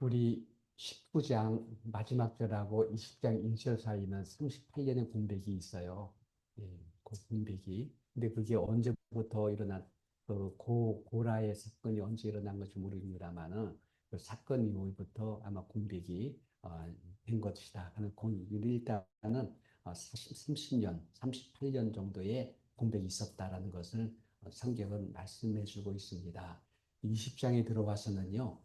우리 19장 마지막 절하고 20장 1절 사이는 38년의 공백이 있어요. 예, 그 공백이. 근데 그게 언제부터 일어난, 고라의 사건이 언제 일어난 건지 모릅니다만은, 그 사건 이후부터 아마 공백이 된 것이다 하는 일단은 30년, 38년 정도의 공백이 있었다라는 것을 성경은 말씀해 주고 있습니다. 20장에 들어와서는요,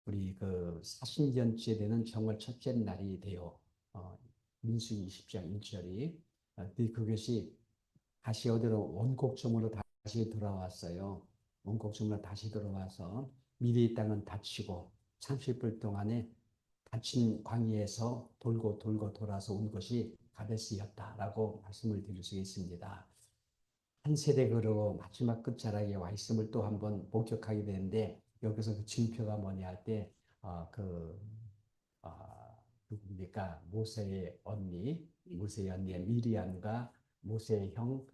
우리 그 40년째 되는 정월 첫째 날이 되어 민수기 20장 1절이 근데 그것이 다시 어디로 원곡점으로 다시 돌아왔어요. 원곡점으로 다시 돌아와서 미리 땅은 닫히고 30분 동안에 닫힌 광야에서 돌고 돌고 돌아서 온 것이 가데스였다라고 말씀을 드릴 수 있습니다. 한 세대 그로 마지막 끝자락에 와 있음을 또 한번 목격하게 되는데 여기서 그 징표가 뭐냐 할 때, 그, 누굽니까? 모세의 언니의 미리암과 모세의 형,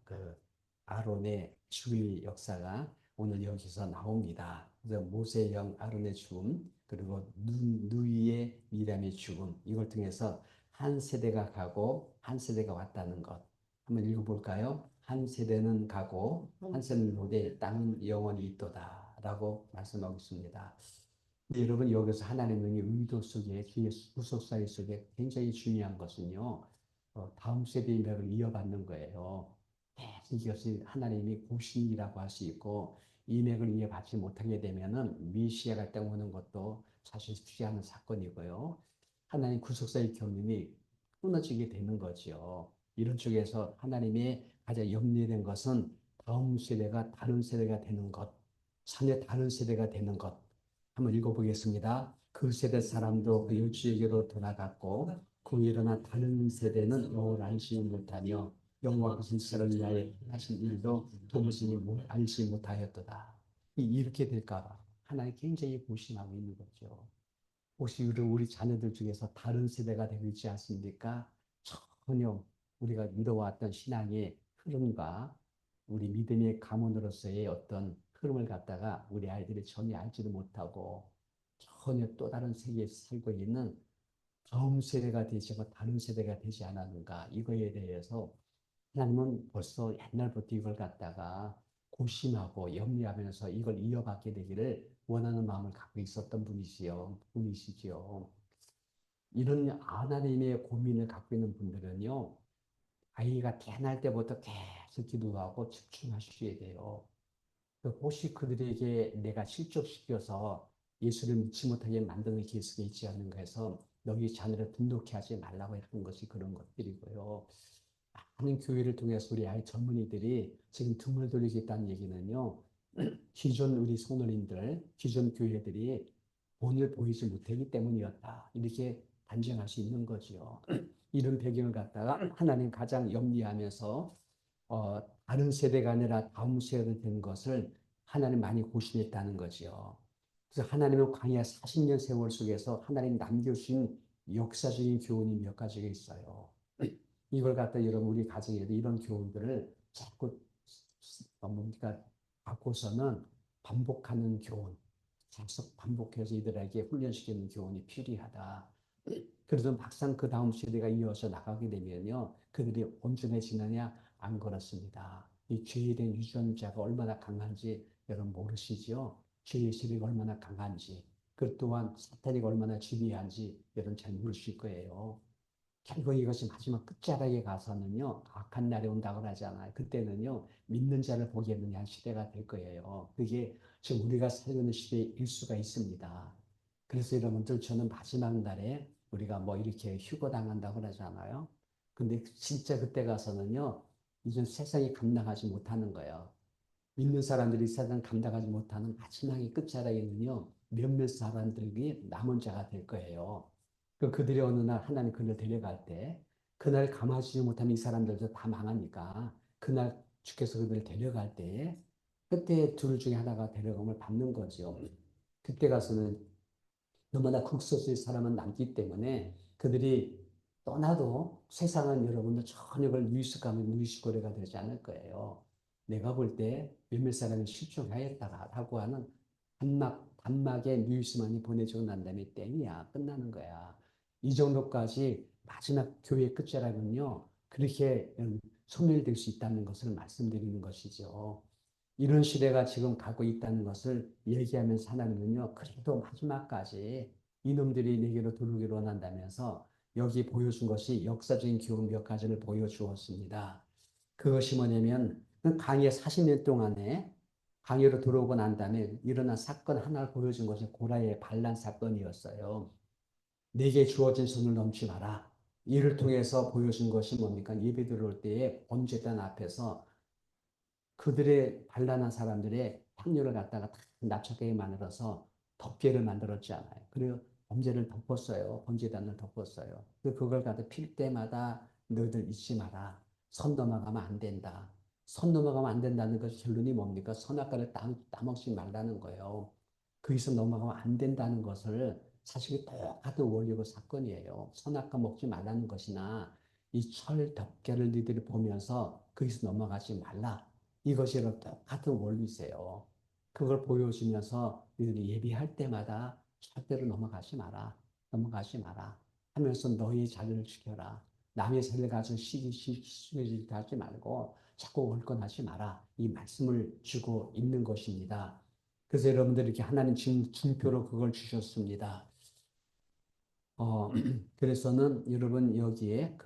그 아론의 죽음의 역사가 오늘 여기서 나옵니다. 그래서 모세의 형 아론의 죽음, 그리고 누이의 미리암의 죽음, 이걸 통해서 한 세대가 가고 한 세대가 왔다는 것. 한번 읽어볼까요? 한 세대는 가고 한 세대는 오되 땅은 영원히 있도다 라고 말씀하고 있습니다. 근데 여러분 여기서 하나님의 의도 속에 주의 구속사의 속에 굉장히 중요한 것은요. 다음 세대의 맥을 이어받는 거예요. 이것이 하나님이 고신이라고 할 수 있고 이 맥을 이어받지 못하게 되면은 미시아가 떠오는 것도 사실 쉽지 않은 사건이고요. 하나님 구속사의 경륜이 끊어지게 되는 거죠. 이런 쪽에서 하나님의 가장 염려된 것은 다음 세대가 다른 세대가 되는 것, 사내 다른 세대가 되는 것. 한번 읽어보겠습니다. 그 세대 사람도 그 열주에게로 돌아갔고 그 일어난 다른 세대는 여호와를 알지 못하며 여호와 그 질서를 위하여 하신 일도 도무지 알지 못하였도다. 이렇게 될까 하나님 굉장히 고심하고 있는 거죠. 혹시 우리 자녀들 중에서 다른 세대가 되고 있지 않습니까? 전혀 우리가 믿어왔던 신앙의 흐름과 우리 믿음의 가문으로서의 어떤 흐름을 갖다가 우리 아이들이 전혀 알지도 못하고 전혀 또 다른 세계에서 살고 있는 다음 세대가 되지 않고 다른 세대가 되지 않았는가 이거에 대해서 하나님은 벌써 옛날부터 이걸 갖다가 고심하고 염려하면서 이걸 이어받게 되기를 원하는 마음을 갖고 있었던 분이시지요. 이런 하나님의 고민을 갖고 있는 분들은요, 아이가 태어날 때부터 계속 기도하고 집중하셔야 돼요. 혹시 그들에게 내가 실족시켜서 예수를 믿지 못하게 만드는 계수가 있지 않는가 해서 너희 자녀를 등록해 하지 말라고 하는 것이 그런 것들이고요. 많은 교회를 통해서 우리 아이 젊은이들이 지금 등을 돌리고 있다는 얘기는요. 기존 우리 성도님들, 기존 교회들이 본을 보이지 못하기 때문이었다. 이렇게 단정할 수 있는 거지요. 이런 배경을 갖다가 하나님 가장 염려하면서 다른 세대가 아니라 다음 세대가 된 것을 하나님 많이 고심했다는 거지요. 그래서 하나님은 광야 40년 세월 속에서 하나님 남겨주신 역사적인 교훈이 몇 가지가 있어요. 이걸 갖다 여러분 우리 가정에도 이런 교훈들을 자꾸 뭡니까 바꿔서는 반복하는 교훈, 계속 반복해서 이들에게 훈련시키는 교훈이 필요하다. 그래도 막상 그 다음 세대가 이어서 나가게 되면요, 그들이 온전해지느냐 안 그렇습니다. 이 죄에 대한 유전자가 얼마나 강한지 여러분 모르시죠? 죄의 세력이 얼마나 강한지, 그 또한 사탄이 얼마나 지배한지 여러분 잘 모르실 거예요. 결국 이것이 마지막 끝자락에 가서는요, 악한 날이 온다고 하잖아요. 그때는요, 믿는 자를 보겠느냐 한 시대가 될 거예요. 그게 지금 우리가 살고 있는 시대일 수가 있습니다. 그래서 여러분들 저는 마지막 날에 우리가 뭐 이렇게 휴거당한다고 하잖아요. 근데 진짜 그때 가서는요, 이제 세상이 감당하지 못하는 거예요. 믿는 사람들이 세상 감당하지 못하는 마지막의 끝자락에는요, 몇몇 사람들이 남은 자가 될 거예요. 그들이 어느 날 하나님 그를 데려갈 때, 그날 감아주지 못하면 이 사람들도 다 망하니까, 그날 주께서 그들을 데려갈 때, 그때 둘 중에 하나가 데려감을 받는 거죠. 그때 가서는 너무나 극소수의 사람은 남기 때문에 그들이 떠나도 세상은 여러분들 전혀 그걸 누이스감이 누이시고래가 되지 않을 거예요. 내가 볼 때 몇몇 사람이 실종하였다라고 하는 단막에 뉴스만이 보내주고 난 다음에 땡이야. 끝나는 거야. 이 정도까지 마지막 교회 끝자락은요. 그렇게 소멸될 수 있다는 것을 말씀드리는 것이죠. 이런 시대가 지금 가고 있다는 것을 얘기하면서 하나님은요. 그래도 마지막까지 이놈들이 내게로 들어오기를 원한다면서 여기 보여준 것이 역사적인 교훈 몇 가지를 보여주었습니다. 그것이 뭐냐면 강해 40년 동안에 강해로 들어오고 난 다음에 일어난 사건 하나를 보여준 것이 고라의 반란 사건이었어요. 내게 주어진 손을 넘지 마라. 이를 통해서 보여준 것이 뭡니까? 예배 들어올 때에 번제단 앞에서 그들의 반란한 사람들의 향료를 갖다가 다 납작하게 만들어서 덮개를 만들었지 않아요. 그리고 범죄를 덮었어요. 범죄단을 덮었어요. 그걸 갖다 필 때마다 너희들 잊지 마라. 선 넘어가면 안 된다. 선 넘어가면 안 된다는 것 결론이 뭡니까? 선악과를 따먹지 말라는 거예요. 거기서 넘어가면 안 된다는 것을 사실 똑같은 원리고 사건이에요. 선악과 먹지 말라는 것이나 이 철 덮개를 너희들이 보면서 거기서 넘어가지 말라. 이것이 똑같은 원리세요. 그걸 보여주면서 너희들이 예비할 때마다 절대로 넘어가지 마라. 넘어가지 마라. 하면서 너희 자리를 지켜라. 남의 자리를 가서 시기시기 하지 말고 자꾸 월권하지 마라. 이 말씀을 주고 있는 것입니다. 그래서 여러분들 이렇게 하나님 징표로 그걸 주셨습니다. 그래서는 여러분 여기에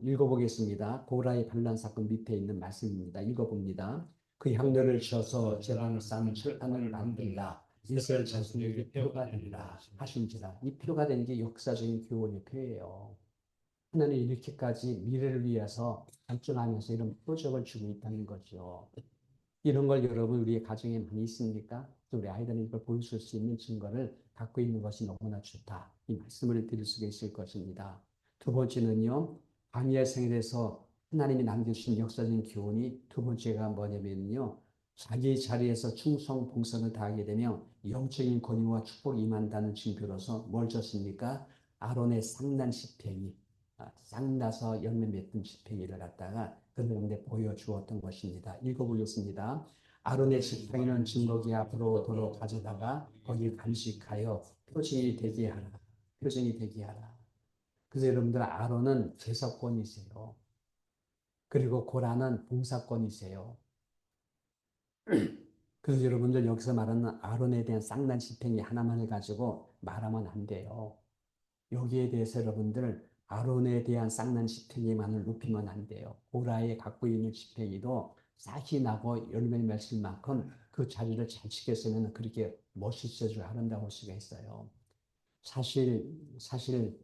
읽어보겠습니다. 고라의 반란 사건 밑에 있는 말씀입니다. 읽어봅니다. 그 향로를 쳐서 제방을 쌓는 철판을 만들라. 이스라엘 자손에게 표가 되리라 하신지라. 이 표가 된 게 역사적인 교훈의 표예요. 하나님 이렇게까지 미래를 위해서 결정하면서 이런 표적을 주고 있다는 거죠. 이런 걸 여러분 우리의 가정에 많이 있습니까? 우리 아이들은 이걸 보여줄 수 있는 증거를 갖고 있는 것이 너무나 좋다. 이 말씀을 드릴 수가 있을 것입니다. 두 번째는요. 광야 생활에서 하나님이 남겨주신 역사적인 교훈이 두 번째가 뭐냐면요. 자기 자리에서 충성 봉선을 다하게 되면 영적인 권위와 축복이 임한다는 징표로서 뭘 줬습니까? 아론의 상난 집행이 쌍나서 열매 맺던 집행이를 갖다가 그들에게 보여주었던 것입니다. 읽어보겠습니다. 아론의 지팡이는 증거기 앞으로 도로 가져다가 거기 간직하여 표징이 되게 하라. 표징이 되게 하라. 그래서 여러분들 아론은 제사권이세요. 그리고 고라는 봉사권이세요. 그래서 여러분들 여기서 말하는 아론에 대한 쌍난 집행이 하나만을 가지고 말하면 안 돼요. 여기에 대해서 여러분들 아론에 대한 쌍난 집행이만을 높이면 안 돼요. 고라에 갖고 있는 집행이도 싹이 나고 열매 맺을 만큼 그 자리를 잘 지켰으면 그렇게 멋있어지고 아름다울 수가 있어요. 사실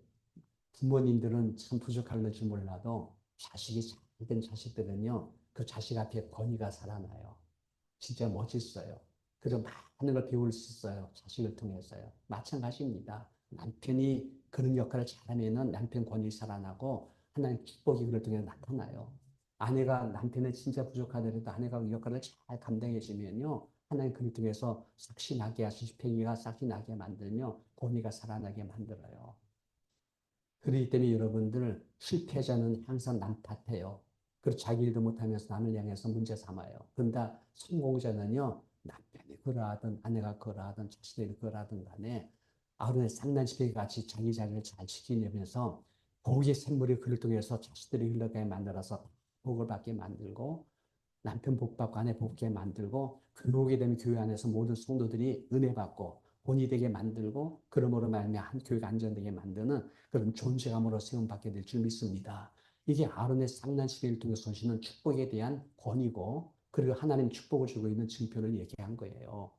부모님들은 참 부족할지 몰라도 자식이 잘된 자식들은요, 그 자식 앞에 권위가 살아나요. 진짜 멋있어요. 그래서 많은 걸 배울 수 있어요. 자식을 통해서요. 마찬가지입니다. 남편이 그런 역할을 잘하면은 남편 권위 살아나고 하나님 축복이 그를 통해 나타나요. 아내가 남편은 진짜 부족하더라도 아내가 그 역할을 잘 감당해 주면요. 하나님 그를 통해서 싹이 나게 하시고 팽이가 싹이 나게 만들며 권위가 살아나게 만들어요. 그렇기 때문에 여러분들 실패자는 항상 남 탓해요. 그리고 자기 일도 못하면서 남을 향해서 문제 삼아요. 그런데 성공자는요. 남편이 그러하든 아내가 그러하든 자식들이 그러하든 간에 아론의 쌍난집에 같이 자기 자리를 잘 지키면서 복의 샘물이 그를 통해서 자식들이 흘러가게 만들어서 복을 받게 만들고 남편 복 받고 아내 복게 만들고 그러게 되면 교회 안에서 모든 성도들이 은혜 받고 본이 되게 만들고 그러므로 말미암아 한 교회가 안전되게 만드는 그런 존재감으로 세움받게 될 줄 믿습니다. 이게 아론의 쌍난시대를 통해서 오시는 축복에 대한 권위고 그리고 하나님 축복을 주고 있는 증표를 얘기한 거예요.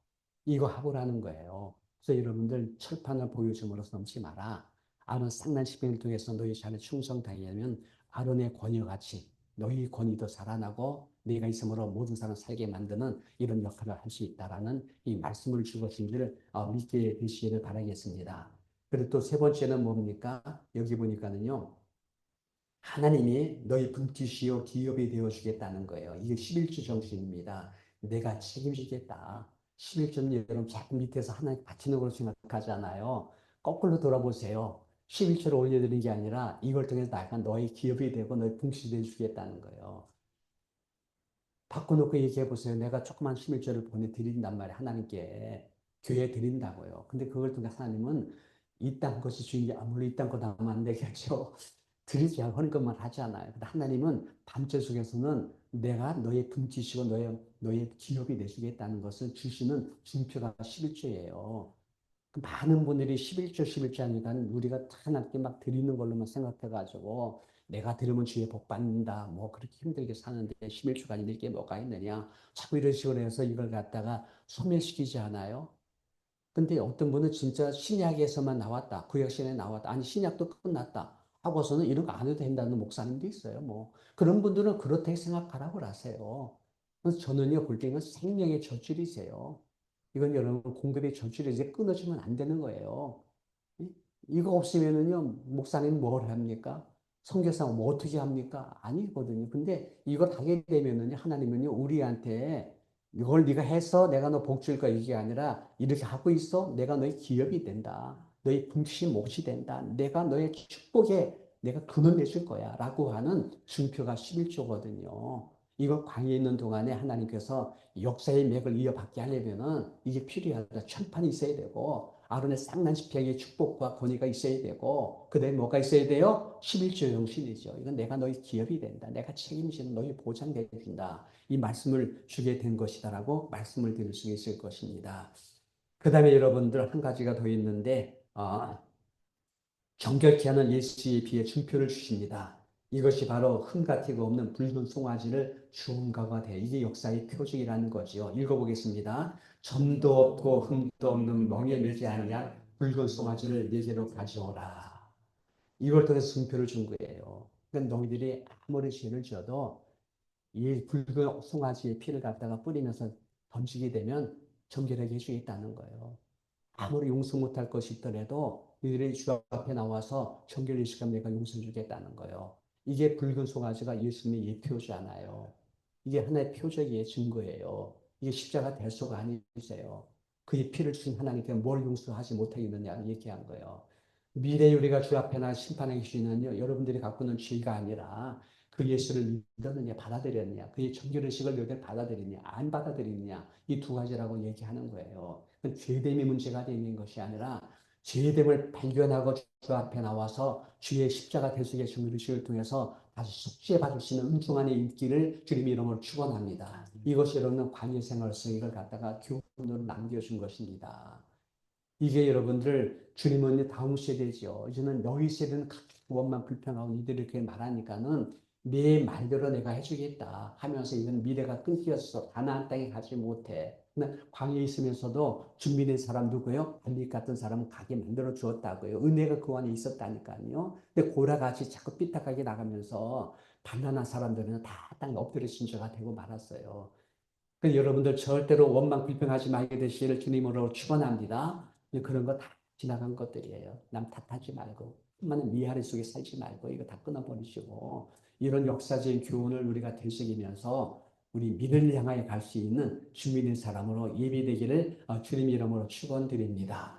이거 하고라는 거예요. 그래서 여러분들 철판을 보여줌으로써 넘지 마라. 아론 쌍난시대를 통해서 너희 자녀 충성당하면 아론의 권위와 같이 너희 권위도 살아나고 네가 있음으로 모든 사람 살게 만드는 이런 역할을 할 수 있다라는 이 말씀을 주것인지를 믿게 되시기를 바라겠습니다. 그리고 또 세 번째는 뭡니까? 여기 보니까는요. 하나님이 너희 분깃이요 기업이 되어주겠다는 거예요. 이게 11조 정신입니다. 내가 책임지겠다. 11조는 여러분 자꾸 밑에서 하나님 바치는 걸로 생각하잖아요. 거꾸로 돌아보세요. 11조를 올려드리는 게 아니라 이걸 통해서 내가 너희 기업이 되고 너희 분깃이 되어주겠다는 거예요. 바꿔놓고 얘기해 보세요. 내가 조그만 11조를 보내드린단 말이에요. 하나님께. 교회에 드린다고요. 근데 그걸 통해 하나님은 이 땅 것이 주인이 아무리 이 땅 것 하면 안 되겠죠. 드리지 않는 것만 하잖아요. 근데 하나님은 밤죄 속에서는 내가 너의 분지시고 너의 기업이 되시겠다는 것을 주시는 증표가 11조예요. 많은 분들이 11조, 11조 하니까 우리가 하나님께 막 드리는 걸로만 생각해가지고 내가 들으면 주의 복 받는다. 뭐 그렇게 힘들게 사는데 11조가 아닐 게 뭐가 있느냐. 자꾸 이런 식으로 해서 이걸 갖다가 소멸시키지 않아요. 근데 어떤 분은 진짜 신약에서만 나왔다. 구약신에 나왔다. 아니, 신약도 끝났다. 하고서는 이런 거 안 해도 된다는 목사님도 있어요. 뭐. 그런 분들은 그렇게 생각하라고 하세요. 그래서 저는요, 볼 때는 생명의 젖줄이세요. 이건 여러분 공급의 젖줄이 이제 끊어지면 안 되는 거예요. 이거 없으면은요, 목사님 뭘 합니까? 선교사 뭐 어떻게 합니까? 아니거든요. 근데 이걸 하게 되면은요, 하나님은요, 우리한테 이걸 네가 해서 내가 너 복 줄 거야 이게 아니라 이렇게 하고 있어 내가 너의 기업이 된다. 너의 분깃이 몫이 된다. 내가 너의 축복에 내가 근원 내줄 거야 라고 하는 증표가 11조거든요. 이거 광야에 있는 동안에 하나님께서 역사의 맥을 이어받게 하려면은 이게 필요하다. 천판이 있어야 되고 아론의 쌍난 지팡이의 축복과 권위가 있어야 되고 그다음에 뭐가 있어야 돼요? 11조 영신이죠. 이건 내가 너의 기업이 된다. 내가 책임지는 너의 보장돼 준다. 이 말씀을 주게 된 것이다라고 말씀을 드릴 수 있을 것입니다. 그 다음에 여러분들 한 가지가 더 있는데 정결케 하는 예수의 피의 증표를 주십니다. 이것이 바로 흠같이가 없는 붉은 송아지를 주은 가가 돼. 이게 역사의 표적이라는 거죠. 읽어보겠습니다. 점도 없고 흠도 없는 멍에 매지 아니한 붉은 송아지를 네게로 가져오라. 이걸 통해서 증표를 준 거예요. 그러니까 너희들이 아무리 죄를 지어도 이 붉은 송아지의 피를 갖다가 뿌리면서 던지게 되면 정결하게 해주겠다는 거예요. 아무리 용서 못할 것이 있더라도 너희들이 주 앞에 나와서 정결 예식하면 내가 용서 주겠다는 거예요. 이게 붉은 송아지가 예수님의 예표잖아요. 이게 하나의 표적이에요. 증거예요. 이게 십자가 대소가 아니세요. 그의 피를 주신 하나님께 뭘 용서하지 못하겠느냐 얘기한 거예요. 미래에 우리가 주 앞에 나 심판하기 전에는요, 여러분들이 갖고 있는 죄가 아니라 그 예수를 믿었느냐, 받아들였느냐, 그의 정결의식을 너희들 받아들이냐, 안 받아들이느냐, 이 두 가지라고 얘기하는 거예요. 죄됨이 문제가 되는 것이 아니라 죄됨을 발견하고 주 앞에 나와서 주의 십자가 대속의 정결의식을 통해서 다시 속죄받을 수 있는 은총안에 있기를 주님 이름으로 축원합니다. 이것이 여러분은 관여 생활성 이걸 갖다가 교훈으로 남겨준 것입니다. 이게 여러분들 주님은 다음 세대죠. 이제는 너희 세대는 원만 불평하고 이들이 이렇게 말하니까는 내 말대로 내가 해주겠다 하면서 이건 미래가 끊겼어. 가나안 땅에 가지 못해. 광야에 있으면서도 준비된 사람 누구요? 엘리 같은 사람은 가게 만들어 주었다고요. 은혜가 그 안에 있었다니까요. 근데 고라같이 자꾸 삐딱하게 나가면서 반란한 사람들은 다 땅에 엎드려 신자가 되고 말았어요. 그 여러분들 절대로 원망 불평하지 말게 되시기를 주님으로 축원합니다. 그런 거 다 지나간 것들이에요. 남 탓하지 말고 많은 위아래 속에 살지 말고 이거 다 끊어버리시고 이런 역사적인 교훈을 우리가 되새기면서 우리 미래를 향하여 갈 수 있는 주민의 사람으로 예비되기를 주님 이름으로 축원드립니다.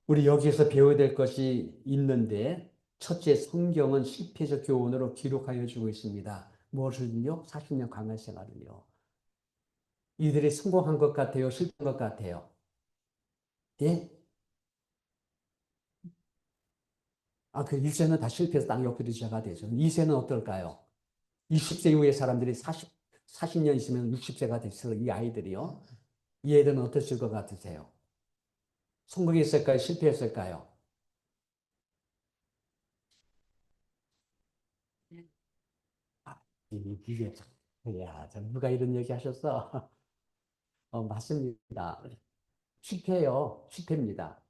우리 여기에서 배워야 될 것이 있는데 첫째 성경은 실패적 교훈으로 기록하여 주고 있습니다. 무엇을요? 40년 광야 생활을요. 이들이 성공한 것 같아요? 실패한 것 같아요? 예? 그 1세는 다 실패해서 땅 엎드리자가 되죠. 2세는 어떨까요? 20세 이후의 사람들이 40년 있으면 60세가 됐어요. 이 아이들이요. 이 애들은 어떠실 것 같으세요? 성공했을까요? 실패했을까요? 아, 이게 참, 야, 누가 이런 얘기 하셨어? 맞습니다. 실패요. 실패입니다.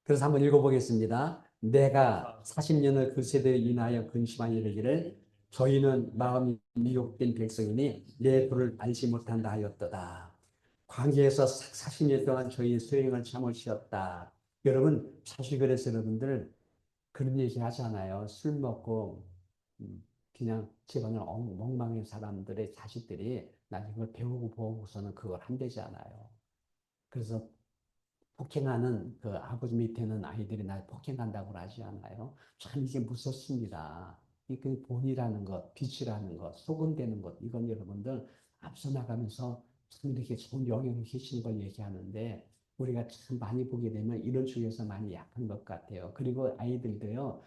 그래서 한번 읽어보겠습니다. 내가 40년을 그 세대에 인하여 근심하여 이르기를 저희는 마음이 미혹된 백성이니 내 도를 알지 못한다 하였도다. 광야에서 40년 동안 저희 수행을 참으셨다. 여러분 사실 그래서 여러분들 그런 얘기 하잖아요. 술 먹고 그냥 집안을 엉망인 사람들의 자식들이 나중에 그걸 배우고 보고서는 그걸 한대잖아요. 그래서 폭행하는 그 아버지 밑에는 아이들이 날 폭행한다고 하지 않아요? 참 이게 무섭습니다. 이그 본이라는 것, 빛이라는 것, 소금되는 것, 이건 여러분들 앞서 나가면서 참 이렇게 좋은 영향을 계시는 걸 얘기하는데 우리가 참 많이 보게 되면 이런 쪽에서 많이 약한 것 같아요. 그리고 아이들도요,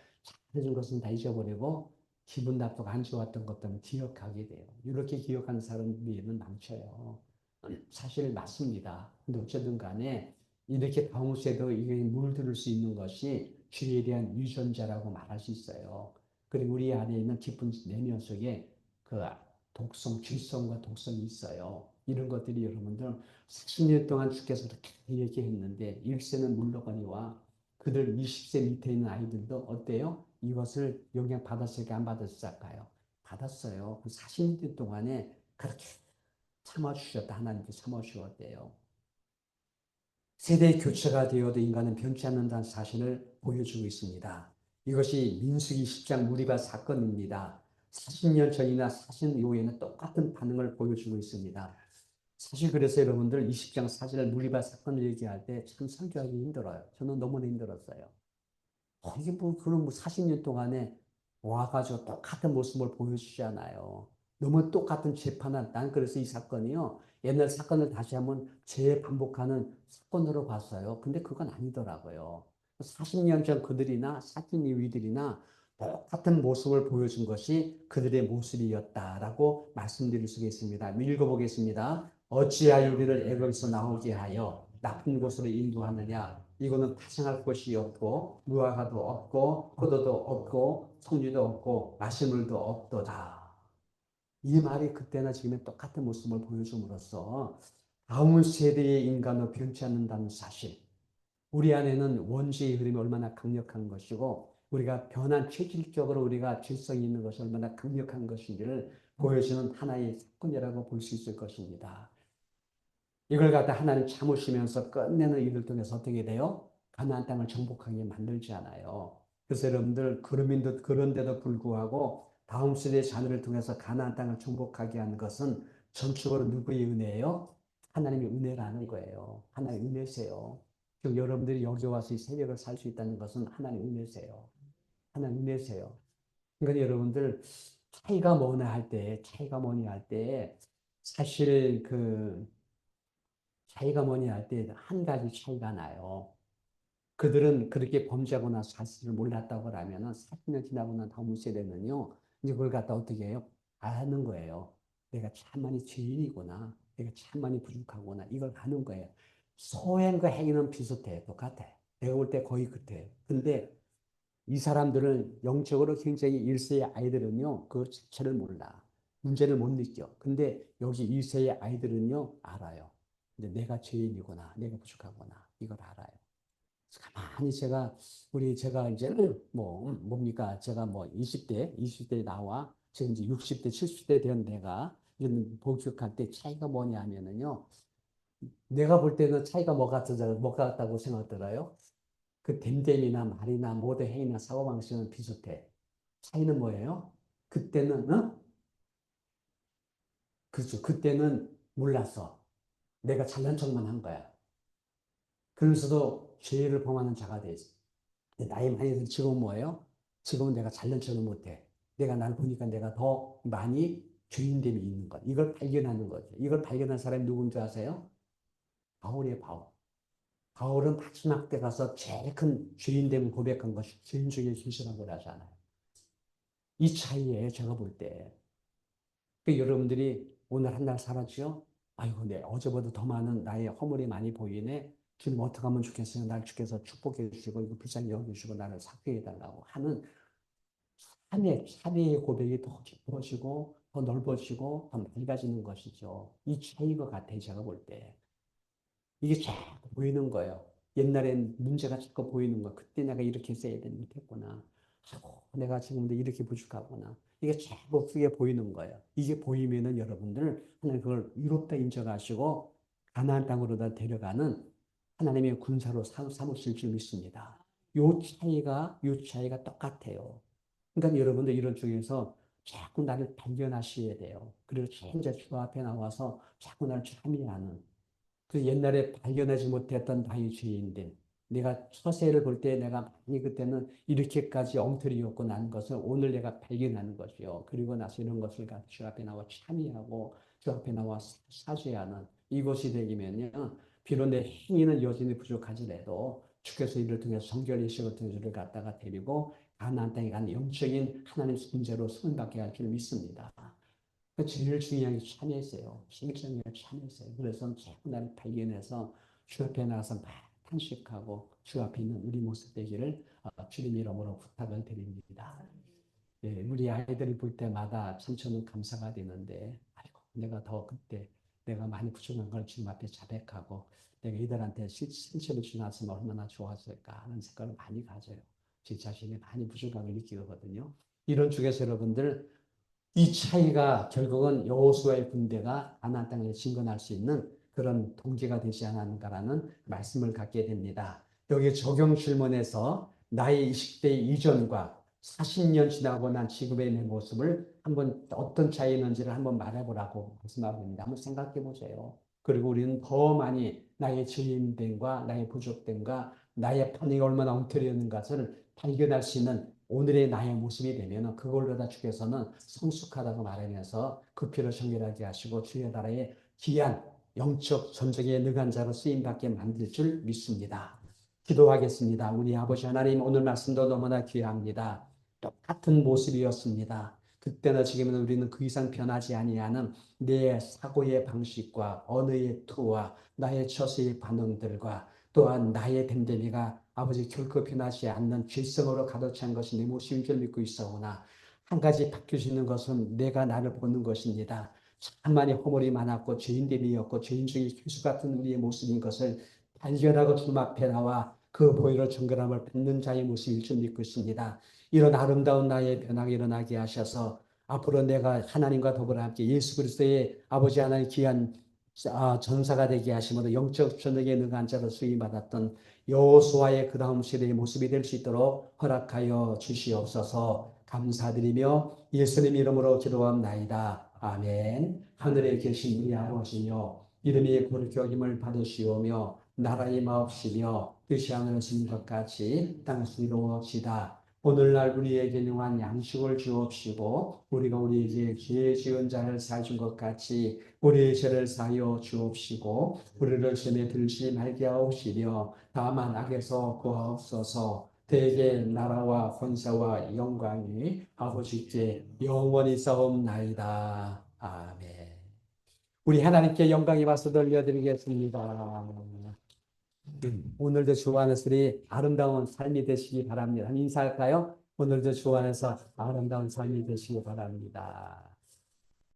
잘해준 것은 다 잊어버리고 기분 나쁘고 안 좋았던 것들은 기억하게 돼요. 이렇게 기억하는 사람들이 많죠. 사실 맞습니다. 근데 어쨌든 간에 이렇게 다음세도 이게 물들을 수 있는 것이 죄에 대한 유전자라고 말할 수 있어요. 그리고 우리 안에 있는 깊은 내면 속에 그 독성, 질성과 독성이 있어요. 이런 것들이 여러분들 40년 동안 주께서 그렇게 얘기했는데 1세는 물러가니와 그들 20세 밑에 있는 아이들도 어때요? 이것을 영향 받았을까 안 받았을까요? 받았어요. 그 40년 동안에 그렇게 참아주셨다. 하나님께 참아주셨대요. 세대 교체가 되어도 인간은 변치 않는다는 사실을 보여주고 있습니다. 이것이 민수기 10장 무리바 사건입니다. 40년 전이나 40년 이후에는 똑같은 반응을 보여주고 있습니다. 사실 그래서 여러분들 20장 사절 무리바 사건을 얘기할 때 참 설교하기 힘들어요. 저는 너무나 힘들었어요. 이게 뭐 그런 뭐 40년 동안에 와가지고 똑같은 모습을 보여주잖아요. 너무 똑같은 재판한, 난 그래서 이 사건이요. 옛날 사건을 다시 한번 재반복하는 사건으로 봤어요. 근데 그건 아니더라고요. 40년 전 그들이나 40년 이들이나 똑같은 모습을 보여준 것이 그들의 모습이었다라고 말씀드릴 수 있습니다. 읽어보겠습니다. 어찌하여 우리를 애굽에서 나오게 하여 나쁜 곳으로 인도하느냐. 이거는 파생할 것이 없고 무화과도 없고 포도도 없고 석류도 없고 마시물도 없도다. 이 말이 그때나 지금의 똑같은 모습을 보여줌으로써 다음 세대의 인간으로 변치 않는다는 사실, 우리 안에는 원죄의 흐름이 얼마나 강력한 것이고 우리가 변한 체질적으로 우리가 질성이 있는 것이 얼마나 강력한 것인지를 보여주는 하나의 사건이라고 볼 수 있을 것입니다. 이걸 갖다 하나님 참으시면서 끝내는 일을 통해서 어떻게 돼요? 가나안 땅을 정복하게 만들지 않아요. 그래서 여러분들 그런데도 불구하고 다음 세대 자녀를 통해서 가나안 땅을 정복하게 하는 것은 전적으로 누구의 은혜예요? 하나님의 은혜라는 거예요. 하나님의 은혜세요. 지금 여러분들이 여기 와서 이 새벽을 살 수 있다는 것은 하나님의 은혜세요. 하나님 은혜세요. 그러니까 여러분들 차이가 뭐냐 할 때 사실 차이가 뭐냐 할 때 한 가지 차이가 나요. 그들은 그렇게 범죄하고 나서 사실을 몰랐다고 하면은 40년 지나고 난 다음 세대는요, 이제 그걸 갖다 어떻게 해요? 아는 거예요. 내가 참 많이 죄인이구나. 내가 참 많이 부족하구나. 이걸 아는 거예요. 소행과 행위는 비슷해. 똑같아. 내가 볼 때 거의 그때. 근데 이 사람들은 영적으로 굉장히 1세의 아이들은요, 그 자체를 몰라. 문제를 못 느껴. 근데 여기 2세의 아이들은요, 알아요. 근데 내가 죄인이구나. 내가 부족하구나. 이걸 알아요. 가만히 제가 이제 뭡니까? 제가 뭐 20대 나와 지금 이제 60대, 70대 된 내가 이런 복역할 때 차이가 뭐냐면은요. 내가 볼 때는 차이가 뭐 같다고 생각들어요? 그 됨됨이나 말이나 모든 행위나 사고방식은 비슷해. 차이는 뭐예요? 그때는, 그렇죠. 그때는 몰랐어. 내가 잘난 척만 한 거야. 그러면서도 죄를 범하는 자가 되지. 나이 많이 든 지금은 뭐예요? 지금은 내가 잘난 척을 못해. 내가 날 보니까 내가 더 많이 죄인됨이 있는 것. 이걸 발견하는 거죠. 이걸 발견한 사람이 누군지 아세요? 바울이에요, 바울. 바울은 마지막 때 가서 제일 큰 죄인됨을 고백한 것이 죄인 중에 계시라고 하잖아요. 이 차이에 제가 볼 때. 그 여러분들이 오늘 한 날 살았죠? 아이고, 내 어제보다 더 많은 나의 허물이 많이 보이네. 지금 어떻게 하면 좋겠어요? 날 주께서 축복해 주시고, 이거 불쌍히 여기시고, 나를 삭제해 달라고 하는 사내의 고백이 더 깊어지고, 더 넓어지고, 더 맑아지는 것이죠. 이 차이인 것 같아요, 제가 볼 때. 이게 자꾸 보이는 거예요. 옛날엔 문제가 자꾸 보이는 거야. 그때 내가 이렇게 써야 되는 못했구나. 아이고, 내가 지금도 이렇게 부족하구나. 이게 자꾸 크게 보이는 거예요. 이게 보이면은 여러분들 하나님 그걸 의롭다 인정하시고 가나안 땅으로다 데려가는 하나님의 군사로 삼으실 줄 믿습니다. 요 차이가 똑같아요. 그러니까 여러분들 이런 쪽에서 자꾸 나를 발견하셔야 돼요. 그리고 진짜 주 앞에 나와서 자꾸 나를 참여하는 그 옛날에 발견하지 못했던 나의 죄인들. 내가 처세를 볼 때 내가 많이 그때는 이렇게까지 엉터리였고 난 것을 오늘 내가 발견하는 것이요. 그리고 나서 이런 것을 주 앞에 나와 참여하고 주 앞에 나와 사죄하는 이것이 되면요. 비록 내 행위는 여전히 부족하지라도 주께서 이를 통해서 성결의식을 통해서 저를 갖다가 데리고 가나안 땅에 가는 영적인 하나님의 존재로 소명받게 할 줄 믿습니다. 제일 중요한 게 참회세요. 실천이에요. 참회세요. 그래서 자꾸 나를 발견해서 주 앞에 나가서 막 탄식하고 주 앞에 있는 우리 모습 되기를 주님 이름으로 부탁을 드립니다. 예, 우리 아이들을 볼 때마다 참 저는 감사가 되는데, 아이고, 내가 더 그때 내가 많이 부족한 걸 주님 앞에 자백하고 내가 이들한테 실체를 주놨으면 얼마나 좋았을까 하는 생각을 많이 가져요. 제 자신이 많이 부족함을 느끼거든요. 이런 쪽에서 여러분들 이 차이가 결국은 여호수아의 군대가 가나안 땅을 진건할 수 있는 그런 동기가 되지 않았는가라는 말씀을 갖게 됩니다. 여기 적용 질문에서 나의 20대 이전과 40년 지나고 난 지금의 내 모습을 한번 어떤 차이 있는지를 한번 말해보라고 말씀하고 있습니다. 한번 생각해 보세요. 그리고 우리는 더 많이 나의 죄인됨과 나의 부족됨과 나의 반응이 얼마나 엉터리였는 것을 발견할 수 있는 오늘의 나의 모습이 되면 그걸로 다 주께서는 성숙하다고 말하면서 그 피로 정결하게 하시고 주의 나라의 귀한 영적 전적에 능한 자로 쓰임받게 만들 줄 믿습니다. 기도하겠습니다. 우리 아버지 하나님 오늘 말씀도 너무나 귀합니다. 똑같은 모습이었습니다. 그때나 지금은 우리는 그 이상 변하지 아니하는 내 사고의 방식과 언어의 투와 나의 처세의 반응들과 또한 나의 됨됨이가 아버지 결코 변하지 않는 죄성으로 가득 찬 것이 내 모습인 줄 믿고 있사오나 한 가지 바뀔 수 있는 것은 내가 나를 보는 것입니다. 참 많이 허물이 많았고 죄인됨이었고 죄인 중에 교수 같은 우리의 모습인 것을 발견하고 주님 앞에 나와 그 보혈의 정결함을 받는 자의 모습일 줄 믿고 있습니다. 이런 아름다운 나의 변화가 일어나게 하셔서 앞으로 내가 하나님과 더불어 함께 예수 그리스도의 아버지 하나님 귀한 전사가 되게 하심으로 영적 전능에 능한 자로 수임받았던 여호수아의 그 다음 세대의 모습이 될 수 있도록 허락하여 주시옵소서. 감사드리며 예수님 이름으로 기도합나이다. 아멘. 하늘에 계신 우리 아버지여 이름이 거룩히 여김을 받으시오며 나라의 마옵시며 뜻이 하늘에서 있는 것 같이 땅에서 이루어지다. 오늘날 우리에게 용한 양식을 주옵시고 우리가 우리에게 죄 지은 자를 사해준 것 같이 우리의 죄를 사하여 주옵시고 우리를 시험에 들지 말게 하옵시며 다만 악에서 구하옵소서. 대개 나라와 권세와 영광이 아버지께 영원히 싸움나이다. 아멘. 우리 하나님께 영광이 와서 돌려드리겠습니다. 오늘도 주 안에서 우리 아름다운 삶이 되시기 바랍니다. 인사할까요? 오늘도 주 안에서 아름다운 삶이 되시기 바랍니다.